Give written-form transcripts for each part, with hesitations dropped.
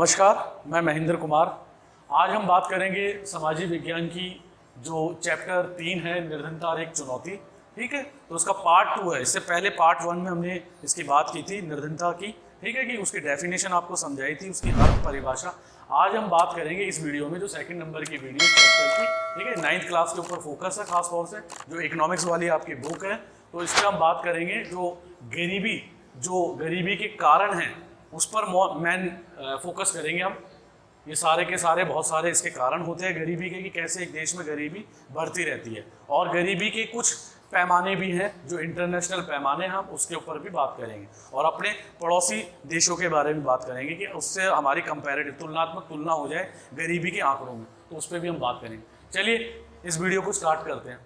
नमस्कार, मैं महेंद्र कुमार। आज हम बात करेंगे सामाजिक विज्ञान की जो चैप्टर 3 है, निर्धनता और एक चुनौती। ठीक है, तो उसका पार्ट 2 है। इससे पहले पार्ट 1 में हमने इसकी बात की थी निर्धनता की, ठीक है, कि उसकी डेफिनेशन आपको समझाई थी, उसकी अर्थ परिभाषा। आज हम बात करेंगे इस वीडियो में जो सेकंड नंबर की वीडियो चैप्टर की, ठीक है, 9th क्लास के ऊपर फोकस है खास तौर से, जो इकोनॉमिक्स वाली आपकी बुक है। तो इस पर हम बात करेंगे जो गरीबी के कारण हैं उस पर मेन फोकस करेंगे हम। ये सारे के सारे बहुत सारे इसके कारण होते हैं गरीबी के, कि कैसे एक देश में गरीबी बढ़ती रहती है, और गरीबी के कुछ पैमाने भी हैं जो इंटरनेशनल पैमाने, हम उसके ऊपर भी बात करेंगे, और अपने पड़ोसी देशों के बारे में बात करेंगे कि उससे हमारी कंपैरेटिव तुलनात्मक तुलना हो जाए गरीबी के आंकड़ों में, तो उस पर भी हम बात करेंगे। चलिए इस वीडियो को स्टार्ट करते हैं।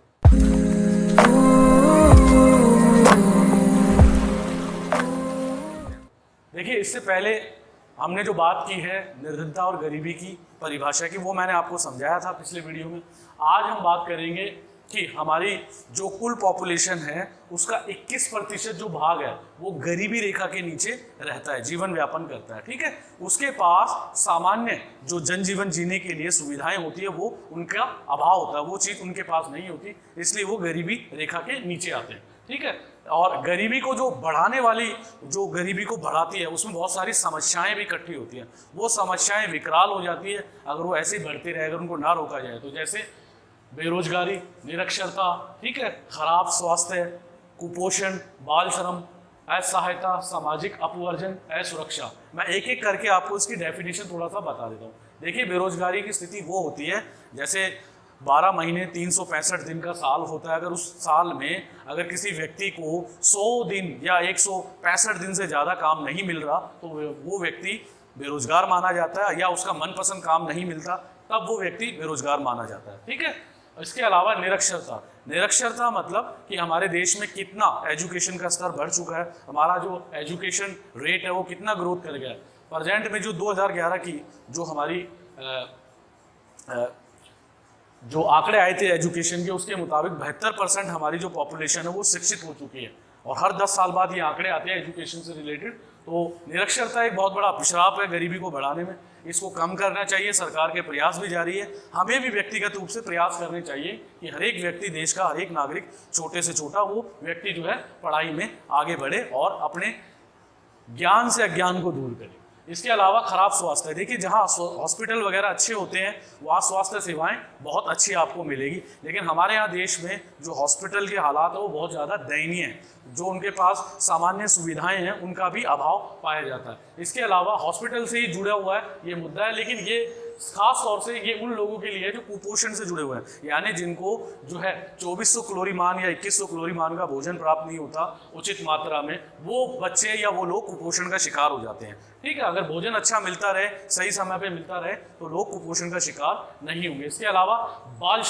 देखिए, इससे पहले हमने जो बात की है निर्धनता और गरीबी की परिभाषा की, वो मैंने आपको समझाया था पिछले वीडियो में। आज हम बात करेंगे कि हमारी जो कुल पॉपुलेशन है उसका 21% जो भाग है वो गरीबी रेखा के नीचे रहता है, जीवन व्यापन करता है। ठीक है, उसके पास सामान्य जो जनजीवन जीने के लिए सुविधाएं होती है वो उनका अभाव होता है, वो चीज़ उनके पास नहीं होती, इसलिए वो गरीबी रेखा के नीचे आते हैं। ठीक है, और गरीबी को जो बढ़ाने वाली, जो गरीबी को बढ़ाती है, उसमें बहुत सारी समस्याएं भी इकट्ठी होती हैं। वो समस्याएं विकराल हो जाती है अगर वो ऐसे ही बढ़ती रहे, अगर उनको ना रोका जाए तो। जैसे बेरोजगारी, निरक्षरता, ठीक है, खराब स्वास्थ्य, कुपोषण, बाल श्रम, असहायता, सामाजिक अपवर्जन, असुरक्षा। मैं एक एक करके आपको इसकी डेफिनेशन थोड़ा सा बता देता हूँ। देखिए, बेरोजगारी की स्थिति वो होती है जैसे 12 महीने 365 दिन का साल होता है। अगर उस साल में अगर किसी व्यक्ति को 100 दिन या 165 दिन से ज़्यादा काम नहीं मिल रहा तो वो व्यक्ति बेरोजगार माना जाता है, या उसका मनपसंद काम नहीं मिलता तब वो व्यक्ति बेरोजगार माना जाता है। ठीक है, इसके अलावा निरक्षरता मतलब कि हमारे देश में कितना एजुकेशन का स्तर बढ़ चुका है, हमारा जो एजुकेशन रेट है वो कितना ग्रोथ कर गया है। प्रेजेंट में जो 2011 की जो हमारी जो आंकड़े आए थे एजुकेशन के, उसके मुताबिक 72% हमारी जो पॉपुलेशन है वो शिक्षित हो चुकी है, और हर 10 साल बाद ये आंकड़े आते हैं एजुकेशन से रिलेटेड। तो निरक्षरता एक बहुत बड़ा अभिशाप है गरीबी को बढ़ाने में, इसको कम करना चाहिए। सरकार के प्रयास भी जारी है, हमें भी व्यक्तिगत रूप से प्रयास करने चाहिए कि हर एक व्यक्ति, देश का हर एक नागरिक, छोटे से छोटा वो व्यक्ति जो है पढ़ाई में आगे बढ़े और अपने ज्ञान से अज्ञान को दूर करे। इसके अलावा खराब स्वास्थ्य, देखिए जहाँ हॉस्पिटल वगैरह अच्छे होते हैं वहाँ स्वास्थ्य सेवाएं बहुत अच्छी आपको मिलेगी, लेकिन हमारे यहाँ देश में जो हॉस्पिटल के हालात है वो बहुत ज़्यादा दयनीय है। जो उनके पास सामान्य सुविधाएं हैं उनका भी अभाव पाया जाता है। इसके अलावा हॉस्पिटल से ही जुड़ा हुआ है ये मुद्दा है, लेकिन ये खास तौर से ये उन लोगों के लिए जो कुपोषण से जुड़े हुए हैं, यानी जिनको जो है 2400 कैलोरीमान या 2100 कैलोरीमान का भोजन प्राप्त नहीं होता उचित मात्रा में, वो बच्चे या वो लोग कुपोषण का शिकार हो जाते हैं। ठीक है, अगर भोजन अच्छा मिलता रहे, सही समय पे मिलता रहे, तो लोग कुपोषण का शिकार नहीं होंगे। इसके अलावा बाल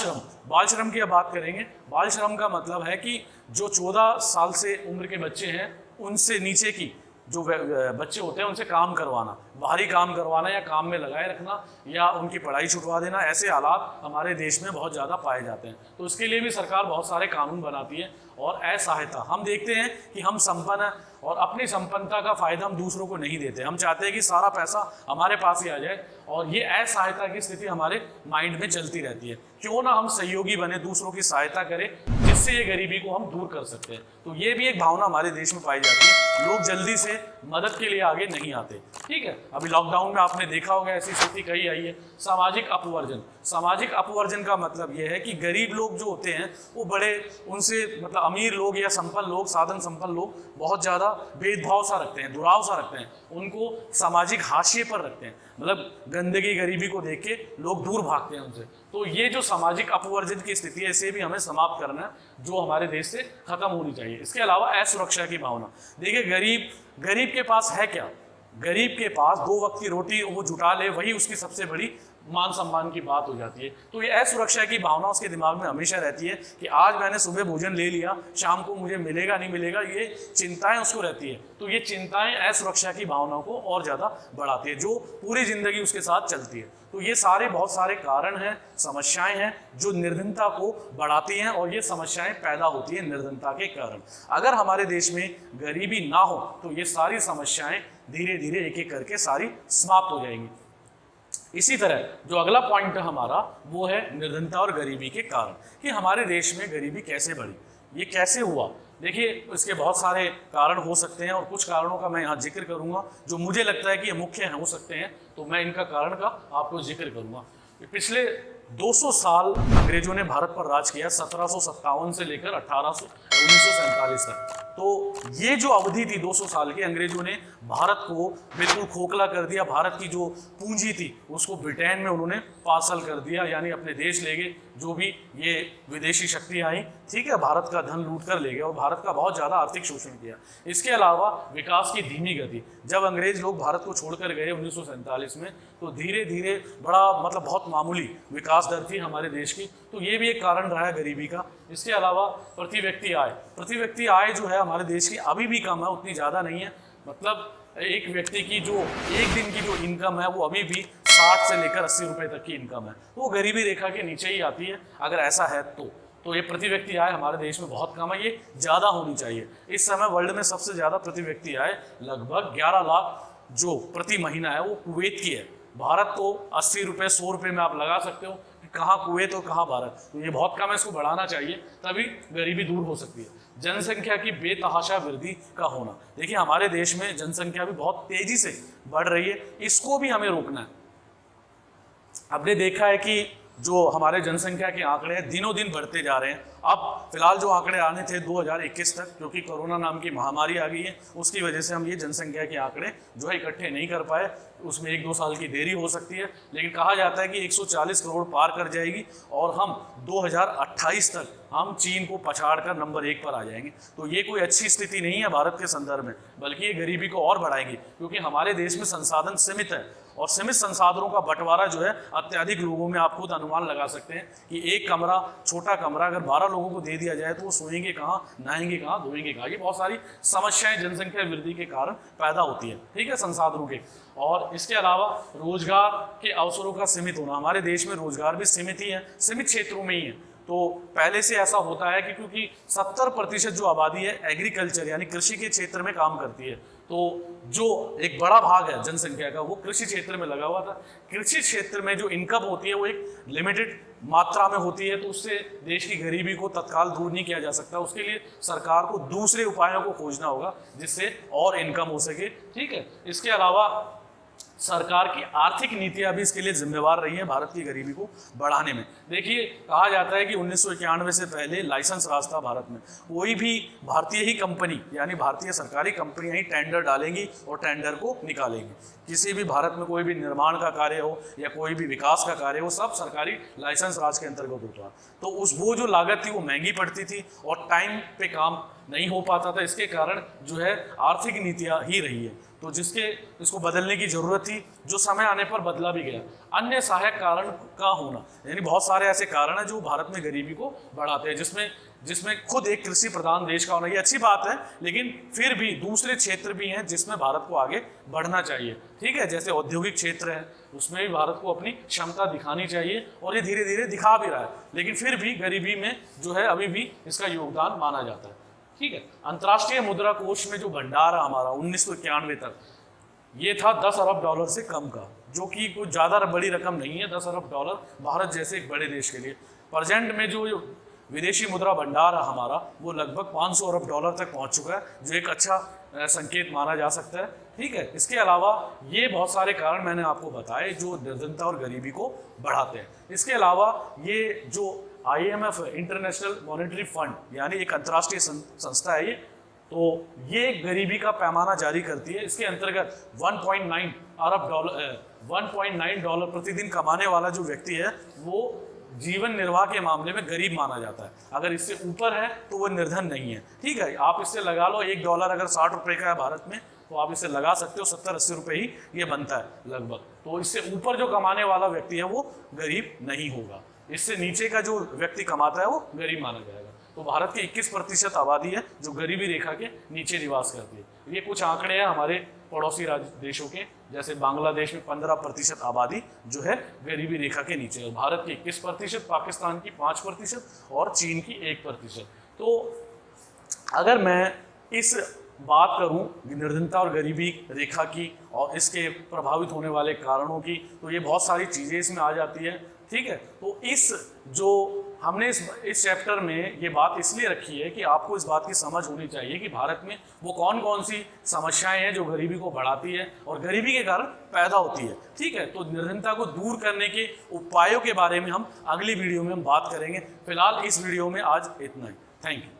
श्रम की अब बात करेंगे। बाल श्रम का मतलब है कि जो 14 साल से उम्र के बच्चे हैं उनसे नीचे की जो बच्चे होते हैं उनसे काम करवाना, बाहरी काम करवाना या काम में लगाए रखना या उनकी पढ़ाई छुटवा देना, ऐसे हालात हमारे देश में बहुत ज़्यादा पाए जाते हैं। तो इसके लिए भी सरकार बहुत सारे कानून बनाती है। और असहायता, हम देखते हैं कि हम संपन्न हैं और अपनी संपन्नता का फायदा हम दूसरों को नहीं देते। हम चाहते हैं कि सारा पैसा हमारे पास ही आ जाए, और ये असहायता की स्थिति हमारे माइंड में चलती रहती है। क्यों ना हम सहयोगी बने, दूसरों की सहायता करें, जिससे ये गरीबी को हम दूर कर सकते हैं। तो ये भी एक भावना हमारे देश में पाई जाती है, लोग जल्दी से मदद के लिए आगे नहीं आते। ठीक है, अभी लॉकडाउन में आपने देखा होगा ऐसी स्थिति कई आई है। सामाजिक अपवर्जन का मतलब ये है कि गरीब लोग जो होते हैं वो बड़े, उनसे मतलब अमीर लोग या संपन्न लोग, साधन संपन्न लोग बहुत ज़्यादा भेदभाव सा रखते हैं, दुराव सा रखते हैं, उनको सामाजिक हाशिए पर रखते हैं। मतलब गंदगी, गरीबी को देख के लोग दूर भागते हैं उनसे। तो ये जो सामाजिक अपवर्जन की स्थिति है इसे भी हमें समाप्त करना है, जो हमारे देश से खत्म होनी चाहिए। इसके अलावा असुरक्षा की भावना, देखिए गरीब के पास है क्या? गरीब के पास 2 वक्त की रोटी वो जुटा ले, वही उसकी सबसे बड़ी मान सम्मान की बात हो जाती है। तो ये असुरक्षा की भावना उसके दिमाग में हमेशा रहती है कि आज मैंने सुबह भोजन ले लिया, शाम को मुझे मिलेगा नहीं मिलेगा, ये चिंताएं उसको रहती है। तो ये चिंताएं असुरक्षा की भावना को और ज़्यादा बढ़ाती है, जो पूरी जिंदगी उसके साथ चलती है। तो ये सारे बहुत सारे कारण हैं, समस्याएं हैं जो निर्धनता को बढ़ाती हैं, और ये समस्याएं पैदा होती हैं निर्धनता के कारण। अगर हमारे देश में गरीबी ना हो तो ये सारी समस्याएं धीरे धीरे एक एक करके सारी समाप्त हो जाएंगी। इसी तरह जो अगला पॉइंट है हमारा, वो है निर्धनता और गरीबी के कारण, कि हमारे देश में गरीबी कैसे बढ़ी, ये कैसे हुआ। देखिए, इसके बहुत सारे कारण हो सकते हैं, और कुछ कारणों का मैं यहाँ जिक्र करूँगा जो मुझे लगता है कि ये मुख्य हो सकते हैं, तो मैं इनका कारण का आपको जिक्र करूँगा। पिछले 200 साल अंग्रेजों ने भारत पर राज किया, 1757 से लेकर 1947 तक। तो ये जो अवधि थी 200 साल की, अंग्रेजों ने भारत को बिल्कुल खोखला कर दिया। भारत की जो पूंजी थी उसको ब्रिटेन में उन्होंने पार्सल कर दिया, यानी अपने देश ले गए। जो भी ये विदेशी शक्ति आई, ठीक है, भारत का धन लूट कर ले गए और भारत का बहुत ज़्यादा आर्थिक शोषण किया। इसके अलावा विकास की धीमी गति, जब अंग्रेज लोग भारत को छोड़कर गए 1947 में, तो धीरे धीरे बड़ा मतलब बहुत मामूली विकास दर थी हमारे देश की। तो ये भी एक कारण रहा है गरीबी का। इसके अलावा प्रति व्यक्ति आय जो है हमारे देश की अभी भी कम है, उतनी ज़्यादा नहीं है। मतलब एक व्यक्ति की जो एक दिन की जो इनकम है वो अभी भी 60 से लेकर 80 रुपए तक की इनकम है, तो वो गरीबी रेखा के नीचे ही आती है। अगर ऐसा है तो ये प्रति व्यक्ति आय हमारे देश में बहुत कम है, ये ज़्यादा होनी चाहिए। इस समय वर्ल्ड में सबसे ज़्यादा प्रति व्यक्ति आय लगभग 11 लाख जो प्रति महीना है वो कुवैत की है। भारत को 80 रुपये 100 रुपये में आप लगा सकते हो कि कहाँ कुवैत और कहाँ भारत, तो ये बहुत कम है, इसको बढ़ाना चाहिए, तभी गरीबी दूर हो सकती है। जनसंख्या की बेतहाशा वृद्धि का होना, देखिए हमारे देश में जनसंख्या भी बहुत तेजी से बढ़ रही है, इसको भी हमें रोकना है। आपने देखा है कि जो हमारे जनसंख्या के आंकड़े हैं दिनों दिन बढ़ते जा रहे हैं। अब फिलहाल जो आंकड़े आने थे 2021 तक, क्योंकि कोरोना नाम की महामारी आ गई है, उसकी वजह से हम ये जनसंख्या के आंकड़े जो है इकट्ठे नहीं कर पाए, उसमें 1-2 साल की देरी हो सकती है। लेकिन कहा जाता है कि 140 करोड़ पार कर जाएगी और हम 2028 तक हम चीन को पछाड़ कर नंबर 1 पर आ जाएंगे। तो ये कोई अच्छी स्थिति नहीं है भारत के संदर्भ में, बल्कि ये गरीबी को और बढ़ाएंगी, क्योंकि हमारे देश में संसाधन सीमित है, और सीमित संसाधनों का बंटवारा जो है अत्यधिक लोगों में, आप खुद अनुमान लगा सकते हैं कि एक कमरा, छोटा कमरा अगर 12 लोगों को दे दिया जाए तो वो सोएंगे कहाँ, नहाएंगे कहाँ, धोएंगे कहाँ। ये बहुत सारी समस्याएं जनसंख्या वृद्धि के कारण पैदा होती है, ठीक है, संसाधनों के। और इसके अलावा रोजगार के अवसरों का सीमित होना, हमारे देश में रोजगार भी सीमित ही है, सीमित क्षेत्रों में ही है। तो पहले से ऐसा होता है कि क्योंकि 70% जो आबादी है एग्रीकल्चर यानी कृषि के क्षेत्र में काम करती है, तो जो एक बड़ा भाग है जनसंख्या का वो कृषि क्षेत्र में लगा हुआ था। कृषि क्षेत्र में जो इनकम होती है वो एक लिमिटेड मात्रा में होती है, तो उससे देश की गरीबी को तत्काल दूर नहीं किया जा सकता। उसके लिए सरकार को दूसरे उपायों को खोजना होगा जिससे और इनकम हो सके, ठीक है। इसके अलावा सरकार की आर्थिक नीतियां भी इसके लिए जिम्मेवार रही हैं भारत की गरीबी को बढ़ाने में। देखिए, कहा जाता है कि 1991 से पहले लाइसेंस राज था भारत में, कोई भी भारतीय ही कंपनी यानी भारतीय सरकारी कंपनियां ही टेंडर डालेंगी और टेंडर को निकालेंगी। किसी भी भारत में कोई भी निर्माण का कार्य हो या कोई भी विकास का कार्य हो, सब सरकारी लाइसेंस राज के अंतर्गत होता है। तो वो जो लागत थी वो महंगी पड़ती थी और टाइम पे काम नहीं हो पाता था। इसके कारण जो है आर्थिक नीतियाँ ही रही है, तो इसको बदलने की जरूरत थी, जो समय आने पर बदला भी गया। अन्य सहायक कारण का होना, यानी बहुत सारे ऐसे कारण हैं जो भारत में गरीबी को बढ़ाते हैं, जिसमें खुद एक कृषि प्रधान देश का होना ये अच्छी बात है, लेकिन फिर भी दूसरे क्षेत्र भी हैं जिसमें भारत को आगे बढ़ना चाहिए, ठीक है। जैसे औद्योगिक क्षेत्र है, उसमें भी भारत को अपनी क्षमता दिखानी चाहिए और ये धीरे धीरे दिखा भी रहा है, लेकिन फिर भी गरीबी में जो है अभी भी इसका योगदान माना जाता है, ठीक है। अंतर्राष्ट्रीय मुद्रा कोष में जो भंडार है हमारा 1991 तक, ये था 10 अरब डॉलर से कम का, जो कि कोई ज़्यादा बड़ी रकम नहीं है। 10 अरब डॉलर भारत जैसे एक बड़े देश के लिए। प्रेजेंट में जो विदेशी मुद्रा भंडार है हमारा, वो लगभग 500 अरब डॉलर तक पहुंच चुका है, जो एक अच्छा संकेत माना जा सकता है, ठीक है। इसके अलावा ये बहुत सारे कारण मैंने आपको बताए जो निर्धनता और गरीबी को बढ़ाते हैं। इसके अलावा ये जो IMF इंटरनेशनल मॉनेटरी फंड यानी एक अंतर्राष्ट्रीय संस्था है, तो ये गरीबी का पैमाना जारी करती है। इसके अंतर्गत 1.9 डॉलर प्रतिदिन कमाने वाला जो व्यक्ति है वो जीवन निर्वाह के मामले में गरीब माना जाता है। अगर इससे ऊपर है तो वो निर्धन नहीं है, ठीक है। आप इससे लगा लो $1 अगर 60 रुपये का है भारत में, तो आप इसे लगा सकते हो, 70-80 रुपये ही ये बनता है लगभग। तो इससे ऊपर जो कमाने वाला व्यक्ति है वो गरीब नहीं होगा, इससे नीचे का जो व्यक्ति कमाता है वो गरीब माना जाएगा। तो भारत की 21% आबादी है जो गरीबी रेखा के नीचे निवास करती है। ये कुछ आंकड़े हैं हमारे पड़ोसी राज्य देशों के, जैसे बांग्लादेश में 15% आबादी जो है गरीबी रेखा के नीचे है, भारत की 21%, पाकिस्तान की 5% और चीन की 1%। तो अगर मैं इस बात करूं निर्धनता और गरीबी रेखा की और इसके प्रभावित होने वाले कारणों की, तो ये बहुत सारी चीज़ें इसमें आ जाती है, ठीक है। तो इस जो हमने इस चैप्टर में ये बात इसलिए रखी है कि आपको इस बात की समझ होनी चाहिए कि भारत में वो कौन कौन सी समस्याएं हैं जो गरीबी को बढ़ाती है और गरीबी के कारण पैदा होती है, ठीक है। तो निर्धनता को दूर करने के उपायों के बारे में हम अगली वीडियो में हम बात करेंगे। फिलहाल इस वीडियो में आज इतना ही। Thank you.